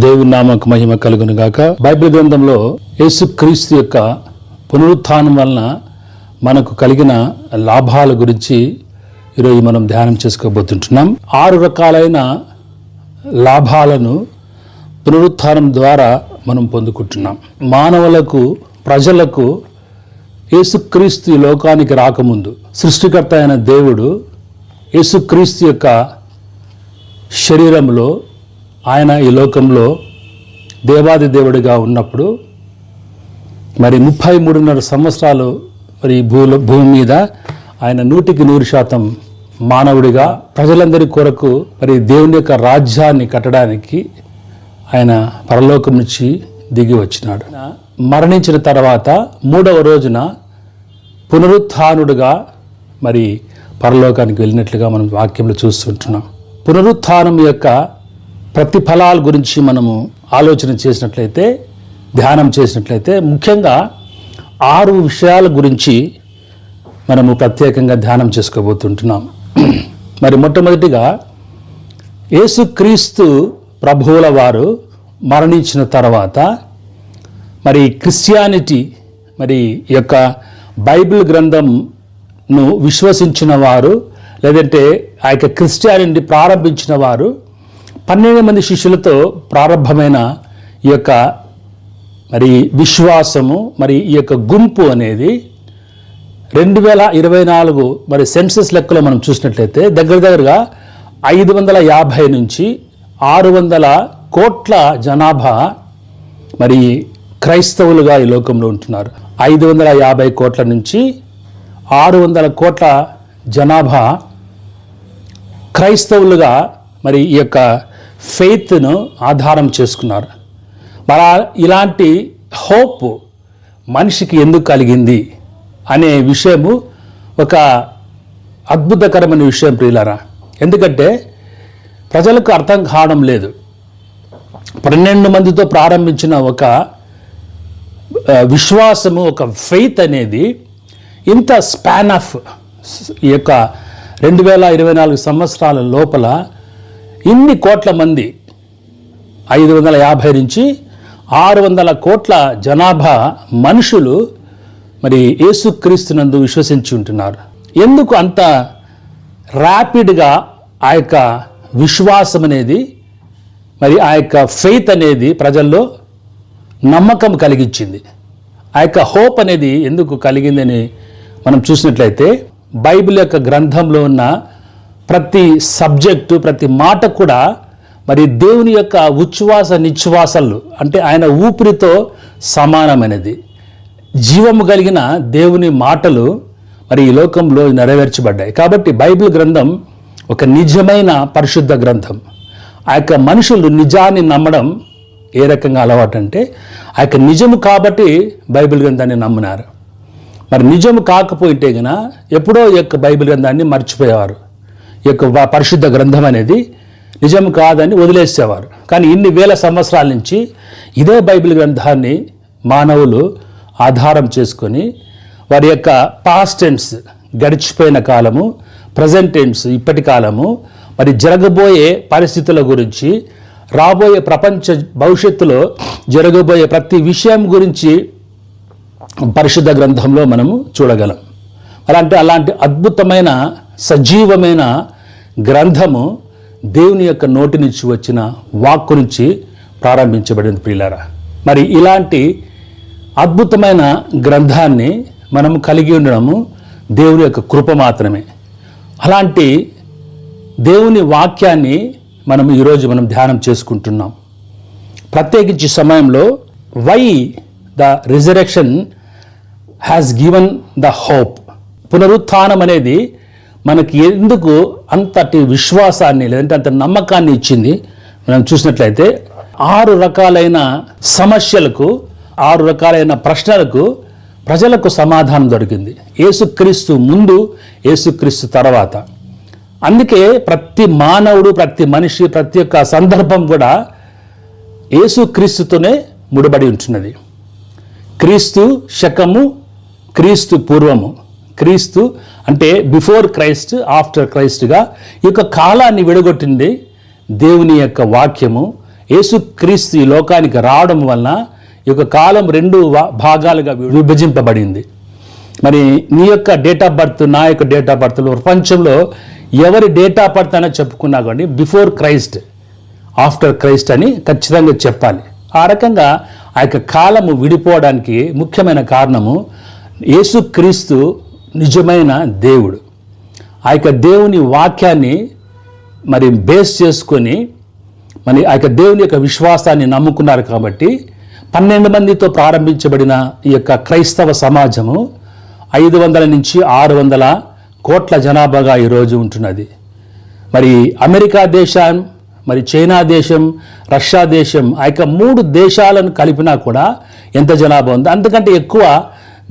దేవుని నామకు మహిమ కలుగును గాక. బైబిల్ గ్రంథంలో యేసుక్రీస్తు యొక్క పునరుత్థానం వలన మనకు కలిగిన లాభాల గురించి ఈరోజు మనం ధ్యానం చేసుకోబోతుంటున్నాం. 6 రకాలైన లాభాలను పునరుత్థానం ద్వారా మనం పొందుకుంటున్నాం. మానవులకు, ప్రజలకు యేసుక్రీస్తు ఈ లోకానికి రాకముందు సృష్టికర్త అయిన దేవుడు యేసుక్రీస్తు యొక్క శరీరంలో, ఆయన ఈ లోకంలో దేవాది దేవుడిగా ఉన్నప్పుడు మరి 33.5 సంవత్సరాలు మరి భూమి మీద ఆయన 100% మానవుడిగా ప్రజలందరి కొరకు మరి దేవుని యొక్క రాజ్యాన్ని కట్టడానికి ఆయన పరలోకం నుంచి దిగి వచ్చినాడు. మరణించిన తర్వాత 3వ రోజున పునరుత్థానుడుగా మరి పరలోకానికి వెళ్ళినట్లుగా మనం వాక్యంలో చూస్తుంటున్నాం. పునరుత్థానం యొక్క ప్రతిఫలాల గురించి మనము ఆలోచన చేసినట్లయితే, ధ్యానం చేసినట్లయితే ముఖ్యంగా 6 విషయాల గురించి మనము ప్రత్యేకంగా ధ్యానం చేసుకోబోతుంటున్నాం. మరి మొట్టమొదటిగా యేసుక్రీస్తు ప్రభువుల వారు మరణించిన తర్వాత మరి క్రిస్టియానిటీ, మరి ఈ యొక్క బైబిల్ గ్రంథంను విశ్వసించిన వారు, లేదంటే ఆ యొక్క క్రిస్టియానిటీ ప్రారంభించిన వారు 12 మంది శిష్యులతో ప్రారంభమైన ఈ యొక్క మరి విశ్వాసము, మరి ఈ యొక్క గుంపు అనేది 2024 మరి సెన్సస్ లెక్కలో మనం చూసినట్లయితే దగ్గరగా 550 నుంచి 600 కోట్ల జనాభా మరి క్రైస్తవులుగా ఈ లోకంలో ఉంటున్నారు. 550 కోట్ల నుంచి 600 కోట్ల జనాభా క్రైస్తవులుగా మరి ఈ యొక్క ఫెయిత్ను ఆధారం చేసుకున్నారు. మరి ఇలాంటి హోప్ మనిషికి ఎందుకు కలిగింది అనే విషయము ఒక అద్భుతకరమైన విషయం ప్రియులారా. ఎందుకంటే ప్రజలకు అర్థం కావడం లేదు. 12 మందితో ప్రారంభించిన ఒక విశ్వాసము, ఒక ఫెయిత్ అనేది ఇంత స్పాన్ ఆఫ్ ఈ యొక్క 2024 సంవత్సరాల లోపల ఇన్ని కోట్ల మంది, 550 నుంచి 600 కోట్ల జనాభా మనుషులు మరి యేసుక్రీస్తునందు విశ్వసించి ఉంటున్నారు. ఎందుకు అంత ర్యాపిడ్గా ఆ యొక్క విశ్వాసం అనేది, మరి ఆ యొక్క ఫెయిత్ అనేది ప్రజల్లో నమ్మకం కలిగించింది? ఆ యొక్క హోప్ అనేది ఎందుకు కలిగిందని మనం చూసినట్లయితే బైబిల్ యొక్క గ్రంథంలో ఉన్న ప్రతి సబ్జెక్టు, ప్రతి మాట కూడా మరి దేవుని యొక్క ఉచ్ఛ్వాస నిశ్వాసాలు, అంటే ఆయన ఊపిరితో సమానమైనది. జీవము కలిగిన దేవుని మాటలు మరి ఈ లోకంలో నెరవేర్చబడ్డాయి. కాబట్టి బైబిల్ గ్రంథం ఒక నిజమైన పరిశుద్ధ గ్రంథం. ఆ యొక్క మనుషులు నిజాన్ని నమ్మడం ఏ రకంగా అలవాటు అంటే, ఆ యొక్క నిజము కాబట్టి బైబిల్ గ్రంథాన్ని నమ్మినారు. మరి నిజము కాకపోయింటే గన ఎప్పుడో ఈ యొక్క బైబిల్ గ్రంథాన్ని మర్చిపోయేవారు. ఈ యొక్క పరిశుద్ధ గ్రంథం అనేది నిజం కాదని వదిలేసేవారు. కానీ ఇన్ని వేల సంవత్సరాల నుంచి ఇదే బైబిల్ గ్రంథాన్ని మానవులు ఆధారం చేసుకొని వారి యొక్క పాస్ట్ టెన్స్, గడిచిపోయిన కాలము, ప్రజెంట్ టెన్స్, ఇప్పటి కాలము, మరి జరగబోయే పరిస్థితుల గురించి, రాబోయే ప్రపంచ భవిష్యత్తులో జరగబోయే ప్రతి విషయం గురించి పరిశుద్ధ గ్రంథంలో మనము చూడగలం. అలాంటి అద్భుతమైన సజీవమైన గ్రంథము దేవుని యొక్క నోటి నుంచి వచ్చిన వాక్కు నుంచి ప్రారంభించబడింది ప్రియులారా. మరి ఇలాంటి అద్భుతమైన గ్రంథాన్ని మనము కలిగి ఉండడము దేవుని యొక్క కృప మాత్రమే. అలాంటి దేవుని వాక్యాన్ని మనం ఈరోజు ధ్యానం చేసుకుంటున్నాం. ప్రత్యేకించి సమయంలో why the resurrection has given the hope. పునరుత్థానం అనేది మనకి ఎందుకు అంతటి విశ్వాసాన్ని, లేదంటే అంత నమ్మకాన్ని ఇచ్చింది మనం చూసినట్లయితే 6 రకాలైన సమస్యలకు, 6 రకాలైన ప్రశ్నలకు ప్రజలకు సమాధానం దొరికింది. యేసుక్రీస్తు ముందు, యేసుక్రీస్తు తర్వాత. అందుకే ప్రతి మానవుడు, ప్రతి మనిషి, ప్రతి ఒక్క సందర్భం కూడా యేసుక్రీస్తుతోనే ముడిపడి ఉంటున్నది. క్రీస్తు శకము, క్రీస్తు పూర్వము. క్రీస్తు అంటే బిఫోర్ క్రైస్ట్, ఆఫ్టర్ క్రైస్ట్గా ఈ యొక్క కాలాన్ని విడగొట్టింది దేవుని యొక్క వాక్యము, యేసుక్రీస్తు ఈ లోకానికి రావడం వలన ఈ యొక్క కాలం 2 భాగాలుగా విభజింపబడింది. మరి నీ యొక్క డేట్ ఆఫ్ బర్త్, నా యొక్క డేట్ ఆఫ్ బర్త్లో ప్రపంచంలో ఎవరి డేట్ ఆఫ్ బర్త్ అని చెప్పుకున్నా కానీ బిఫోర్ క్రైస్ట్, ఆఫ్టర్ క్రైస్ట్ అని ఖచ్చితంగా చెప్పాలి. ఆ రకంగా ఆ యొక్క కాలము విడిపోవడానికి ముఖ్యమైన కారణము యేసుక్రీస్తు నిజమైన దేవుడు. ఆ యొక్క దేవుని వాక్యాన్ని మరి బేస్ చేసుకొని మరి ఆ యొక్క దేవుని యొక్క విశ్వాసాన్ని నమ్ముకున్నారు కాబట్టి 12 మందితో ప్రారంభించబడిన ఈ యొక్క క్రైస్తవ సమాజము 500 నుంచి 600 కోట్ల జనాభాగా ఈరోజు ఉంటున్నది. మరి అమెరికా దేశం, మరి చైనా దేశం, రష్యా దేశం, ఆ యొక్క 3 దేశాలను కలిపినా కూడా ఎంత జనాభా ఉంది, అంతకంటే ఎక్కువ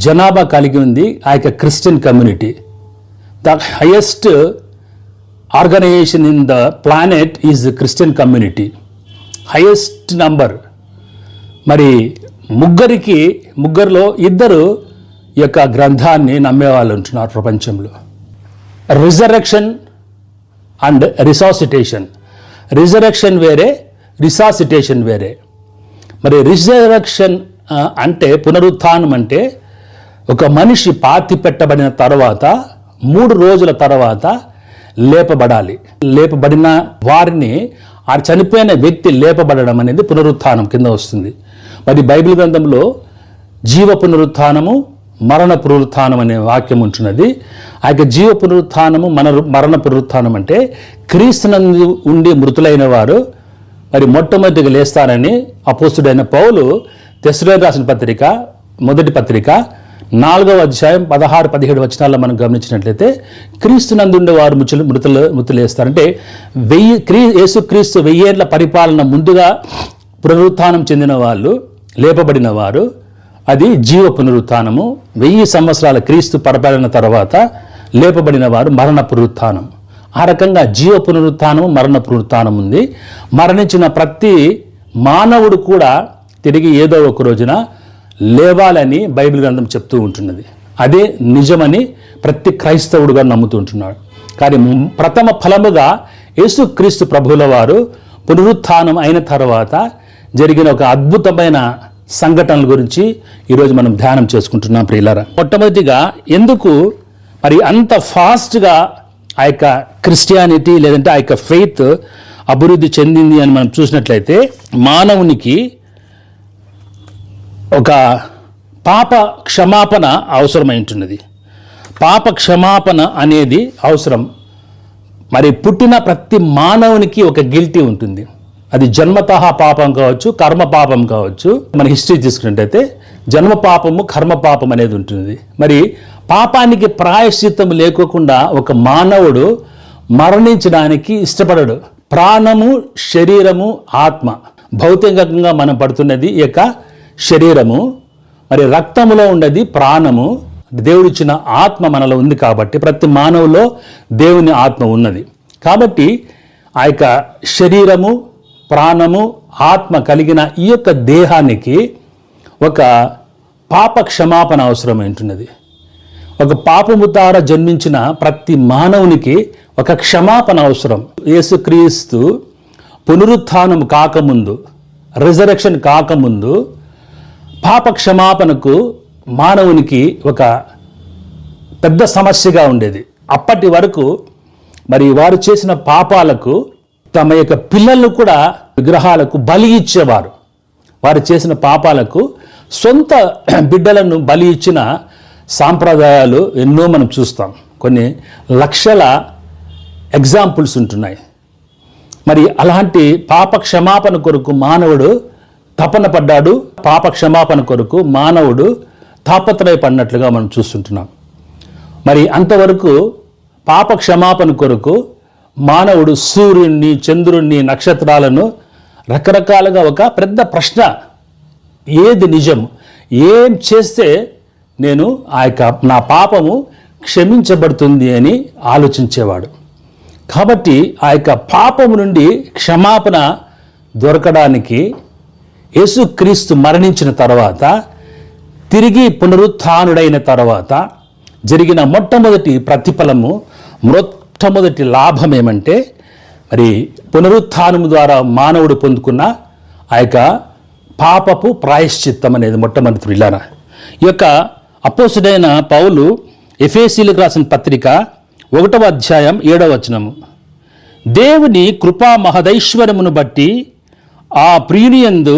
జనాభా కలిగి ఉంది ఆ యొక్క Christian community. The highest organization in the planet is the Christian community, highest number. మరి ముగ్గురిలో 2 ఈ యొక్క గ్రంథాన్ని నమ్మేవాళ్ళు ఉంటున్నారు ప్రపంచంలో. Resurrection and రిసాసిటేషన్. రిజరెక్షన్ వేరే, రిసాసిటేషన్ వేరే. మరి రిజరెక్షన్ అంటే పునరుత్థానం అంటే ఒక మనిషి పాతి పెట్టబడిన తర్వాత 3 రోజుల తర్వాత లేపబడాలి. లేపబడిన వారిని, ఆ చనిపోయిన వ్యక్తి లేపబడడం అనేది పునరుత్థానం కింద వస్తుంది. మరి బైబిల్ గ్రంథంలో జీవ పునరుత్థానము, మరణ పునరుత్థానం అనే వాక్యం ఉంటున్నది. ఆ యొక్క జీవ పునరుత్థానము, మరణ పునరుత్థానం అంటే క్రీస్తునందు ఉండి మృతులైన వారు మరి మొట్టమొదటిగా లేస్తారని అపోస్తుడైన పౌలు తెస్సలోనికీయులకు రాసిన పత్రిక, మొదటి పత్రిక 4వ అధ్యాయం 16-17 వచనాల్లో మనం గమనించినట్లయితే క్రీస్తునందుండే వారు మృతులేస్తారంటే యేసుక్రీస్తు 1000 ఏళ్ల పరిపాలన ముందుగా పునరుత్థానం చెందిన వాళ్ళు, లేపబడిన వారు, అది జీవ పునరుత్థానము. 1000 సంవత్సరాల క్రీస్తు పరిపాలన తర్వాత లేపబడిన వారు మరణ పునరుత్థానం. ఆ రకంగా జీవ పునరుత్థానము, మరణ పునరుత్థానం ఉంది. మరణించిన ప్రతి మానవుడు కూడా తిరిగి ఏదో ఒక రోజున లేవాలని బైబిల్ గ్రంథం చెప్తూ ఉంటున్నది. అదే నిజమని ప్రతి క్రైస్తవుడుగా నమ్ముతూ ఉంటున్నాడు. కానీ ప్రథమ ఫలముగా యేసుక్రీస్తు ప్రభువుల వారు పునరుత్థానం అయిన తర్వాత జరిగిన ఒక అద్భుతమైన సంఘటనల గురించి ఈరోజు మనం ధ్యానం చేసుకుంటున్నాం ప్రియులారా. మొట్టమొదటిగా ఎందుకు మరి అంత ఫాస్ట్గా ఆ యొక్క క్రిస్టియానిటీ లేదంటే ఆ యొక్క ఫెయిత్ అభివృద్ధి చెందింది అని మనం చూసినట్లయితే, మానవునికి ఒక పాప క్షమాపణ అవసరమై ఉంటున్నది. పాప క్షమాపణ అనేది అవసరం. మరి పుట్టిన ప్రతి మానవునికి ఒక గిల్టీ ఉంటుంది. అది జన్మతః పాపం కావచ్చు, కర్మ పాపం కావచ్చు. మన హిస్టరీ తీసుకున్నట్టయితే జన్మ పాపము, కర్మ పాపం అనేది ఉంటుంది. మరి పాపానికి ప్రాయశ్చిత్తం లేకోకుండా ఒక మానవుడు మరణించడానికి ఇష్టపడడు. ప్రాణము, శరీరము, ఆత్మ, భౌతికంగా మనం పడుతున్నది ఈ యొక్క శరీరము. మరి రక్తములో ఉన్నది ప్రాణము, దేవుడిచ్చిన ఆత్మ మనలో ఉంది. కాబట్టి ప్రతి మానవులో దేవుని ఆత్మ ఉన్నది. కాబట్టి ఆ యొక్క శరీరము, ప్రాణము, ఆత్మ కలిగిన ఈ యొక్క దేహానికి ఒక పాప క్షమాపణ అవసరమైంటున్నది. ఒక పాపము ద్వారా జన్మించిన ప్రతి మానవునికి ఒక క్షమాపణ అవసరం. యేసుక్రీస్తు పునరుత్థానం కాకముందు, రిజరెక్షన్ కాకముందు పాప క్షమాపణకు మానవునికి ఒక పెద్ద సమస్యగా ఉండేది. అప్పటి వరకు మరి వారు చేసిన పాపాలకు తమ యొక్క పిల్లలను కూడా విగ్రహాలకు బలి ఇచ్చేవారు. వారు చేసిన పాపాలకు సొంత బిడ్డలను బలి ఇచ్చిన సాంప్రదాయాలు ఎన్నో మనం చూస్తాం. కొన్ని లక్షల ఎగ్జాంపుల్స్ ఉంటున్నాయి. మరి అలాంటి పాప క్షమాపణ కొరకు మానవుడు తపన పడ్డాడు. పాప క్షమాపణ కొరకు మానవుడు తాపత్రయపడినట్లుగా మనం చూస్తుంటున్నాం. మరి అంతవరకు పాప క్షమాపణ కొరకు మానవుడు సూర్యుడిని, చంద్రుణ్ణి, నక్షత్రాలను రకరకాలుగా ఒక పెద్ద ప్రశ్న, ఏది నిజం, ఏం చేస్తే నేను ఆ యొక్క నా పాపము క్షమించబడుతుంది అని ఆలోచించేవాడు. కాబట్టి ఆ యొక్క పాపము నుండి క్షమాపణ దొరకడానికి యేసుక్రీస్తు మరణించిన తర్వాత, తిరిగి పునరుత్థానుడైన తర్వాత జరిగిన మొట్టమొదటి ప్రతిఫలము, మొట్టమొదటి లాభం ఏమంటే, మరి పునరుత్థానము ద్వారా మానవుడు పొందుకున్న ఆ యొక్క పాపపు ప్రాయశ్చిత్తం అనేది మొట్టమొదటి ప్రియులారా. ఈ యొక్క అపోస్తుడైన పౌలు ఎఫెసీయులకు రాసిన పత్రిక 1వ అధ్యాయం 7వ వచనము, దేవుని కృపా మహదైశ్వర్యమును బట్టి ఆ ప్రియునియందు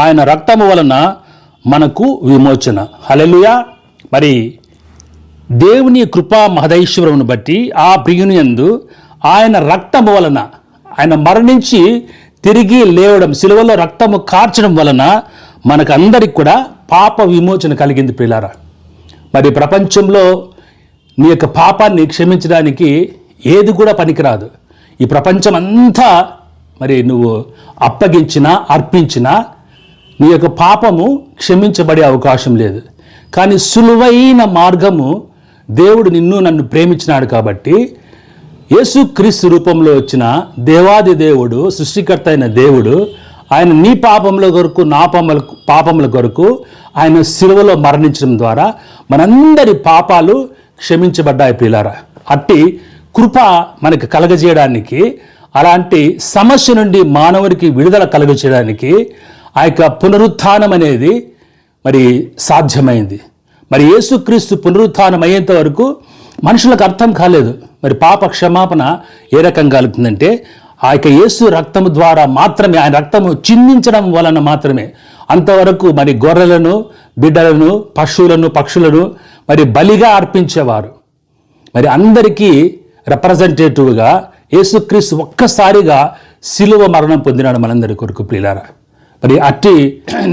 ఆయన రక్తము వలన మనకు విమోచన. హల్లెలూయా. మరి దేవుని కృపా మహదైశ్వర్యమును బట్టి ఆ ప్రియునియందు ఆయన రక్తము వలన, ఆయన మరణించి తిరిగి లేవడం, సిలువలో రక్తము కార్చడం వలన మనకు అందరికి కూడా పాప విమోచన కలిగింది ప్రియులారా. మరి ప్రపంచంలో నీ యొక్క పాపాన్ని క్షమించడానికి ఏది కూడా పనికిరాదు. ఈ ప్రపంచం అంతా మరి నువ్వు అప్పగించినా అర్పించినా నీ యొక్క పాపము క్షమించబడే అవకాశం లేదు. కానీ సులువైన మార్గము దేవుడు నిన్ను నన్ను ప్రేమించినాడు కాబట్టి యేసుక్రీస్తు రూపంలో వచ్చిన దేవాది దేవుడు, సృష్టికర్త అయిన దేవుడు, ఆయన నీ పాపముల కొరకు నా పాపముల కొరకు ఆయన శిలువలో మరణించడం ద్వారా మనందరి పాపాలు క్షమించబడ్డాయి ప్రియులారా. అట్టి కృప మనకి కలగజేయడానికి, అలాంటి సమస్య నుండి మానవుడికి విడుదల కలగజేయడానికి ఆ యొక్క పునరుత్థానం అనేది మరి సాధ్యమైంది. మరి యేసుక్రీస్తు పునరుత్థానం అయ్యేంత వరకు మనుషులకు అర్థం కాలేదు. మరి పాప క్షమాపణ ఏ రకంగా కలుగుతుందంటే ఆ యొక్క యేసు రక్తము ద్వారా మాత్రమే, ఆయన రక్తము చిందించడం వలన మాత్రమే. అంతవరకు మరి గొర్రెలను, బిడ్డలను, పశువులను, పక్షులను మరి బలిగా అర్పించేవారు. మరి అందరికీ రిప్రజెంటేటివ్గా యేసుక్రీస్తు ఒక్కసారిగా శిలువ మరణం పొందినాడు మనందరి కొరకు ప్రియులారా. మరి అట్టి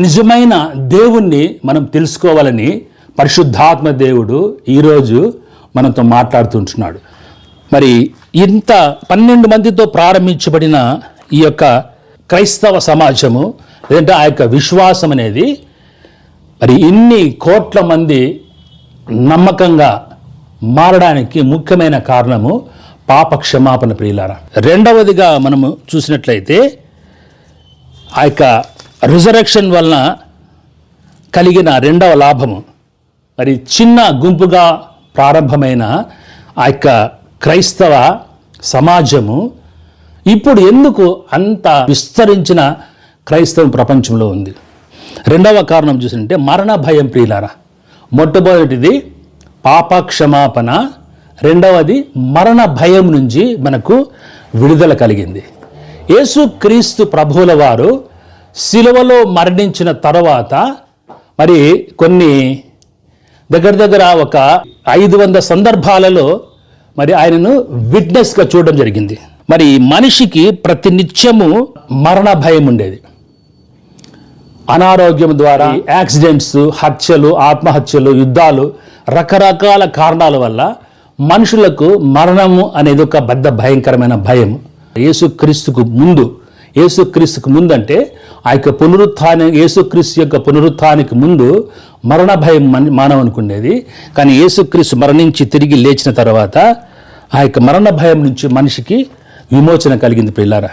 నిజమైన దేవుణ్ణి మనం తెలుసుకోవాలని పరిశుద్ధాత్మ దేవుడు ఈరోజు మనతో మాట్లాడుతుంటున్నాడు. మరి ఇంత 12 మందితో ప్రారంభించబడిన ఈ యొక్క క్రైస్తవ సమాజము, లేదంటే ఆ యొక్క విశ్వాసం అనేది మరి ఇన్ని కోట్ల మంది నమ్మకంగా మారడానికి ముఖ్యమైన కారణము పాప క్షమాపణ ప్రియులారా. రెండవదిగా మనము చూసినట్లయితే ఆ యొక్క రిజరెక్షన్ వలన కలిగిన రెండవ లాభము, మరి చిన్న గుంపుగా ప్రారంభమైన ఆ యొక్క క్రైస్తవ సమాజము ఇప్పుడు ఎందుకు అంత విస్తరించిన క్రైస్తవ ప్రపంచంలో ఉంది? రెండవ కారణం చూసింటే మరణ భయం ప్రియులారా. మొట్టమొదటిది పాప క్షమాపణ, రెండవది మరణ భయం నుంచి మనకు విడుదల కలిగింది. యేసుక్రీస్తు ప్రభువుల వారు శిలువలో మరణించిన తర్వాత మరి కొన్ని దగ్గర ఒక 500 సందర్భాలలో మరి ఆయనను విట్నెస్గా చూడడం జరిగింది. మరి మనిషికి ప్రతి నిత్యము మరణ భయం ఉండేది. అనారోగ్యం ద్వారా, యాక్సిడెంట్స్, హత్యలు, ఆత్మహత్యలు, యుద్ధాలు, రకరకాల కారణాల వల్ల మనుషులకు మరణము అనేది ఒక పెద్ద భయంకరమైన భయం. యేసుక్రీస్తుకు ముందు అంటే ఆ యొక్క యేసుక్రీస్తు యొక్క పునరుత్థానానికి ముందు మరణ భయం మానవునికి ఉండేది. కానీ యేసుక్రీస్తు మరణించి తిరిగి లేచిన తర్వాత ఆ యొక్క మరణ భయం నుంచి మనిషికి విమోచన కలిగింది ప్రియులారా.